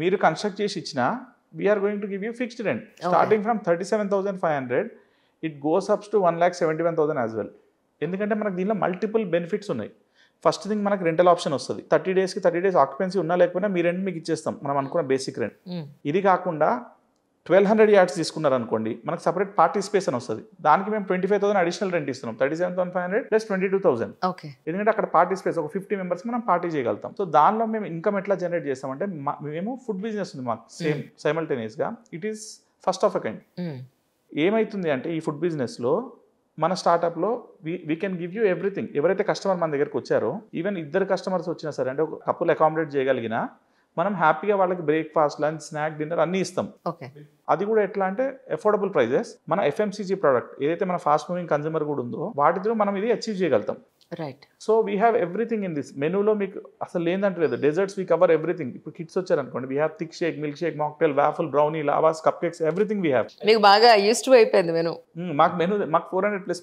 మీరు కన్స్ట్రక్ట్ చేసి ఇచ్చినా we are going to give you fixed rent starting from 37,500 it goes ups to 1,71,000 as well. ఎందుకంటే మనకు దీనిలో మల్టిపుల్ బెనిఫిట్స్ ఉన్నాయి. ఫస్ట్ థింగ్ మనకు రెంటల్ ఆప్షన్ వస్తుంది. 30 days ఆక్యుపెన్సీ ఉన్నా లేకపోయినా మీ రెంట్ మీకు ఇచ్చేస్తాం, మనం అనుకున్న బేసిక్ రెంట్. ఇది కాకుండా 1,200 yards తీసుకున్నారు అనుకోండి, మనకు సపరేట్ పార్టీ స్పేస్ అని వస్తుంది. దానికి మేము 25,000 అడిషనల్ రెంట్ ఇస్తున్నాం. 37,500 ప్లస్ 22,000. ఎందుకంటే అక్కడ పార్టీ స్పేస్ ఒక 50 members మనం పార్టీ చేయగలుగుతాం. సో దానిలో మేము ఇన్కమ్ ఎట్లా జనరేట్ చేస్తామంటే, మేము ఫుడ్ బిజినెస్ ఉంది మాకు సేమ్ సైమల్టేనియస్గా. It is first of a kind. ఏమైతుంది అంటే ఈ ఫుడ్ బిజినెస్లో మన స్టార్ట్అప్లో we can give you everything. ఎవరైతే కస్టమర్ మన దగ్గరకు వచ్చారో, ఈవెన్ 2 customers వచ్చినా సరే, అంటే ఒక కపుల్ అకామిడేట్ చేయగలిగినా మనం హ్యాపీగా వాళ్ళకి బ్రేక్ఫాస్ట్, లంచ్, స్నాక్, డిన్నర్ అన్నీ ఇస్తాం. అది కూడా ఎట్లా అంటే అఫోర్డబుల్ ప్రైజెస్. మన ఎఫ్ఎంసీజీ ప్రోడక్ట్ ఏదైతే మన ఫాస్ట్ మూవింగ్ కన్జ్యూమర్ కూడా ఉందో వాటితో మనం ఇది అచీవ్ చేయగలుగుతాం. Right. So we have everything in this మెనూలో. మీకు అసలు లేదంటే లేదు. Desserts we cover everything. ఇప్పుడు కిడ్స్ వచ్చారనుకోండి, we have thick shake, milk shake, mocktail, waffle, brownie, lavas, cup cakes, everything we have. మీకు బాగా యూస్డ్ టు అయిపోయింది మెనూ. మాకు 400+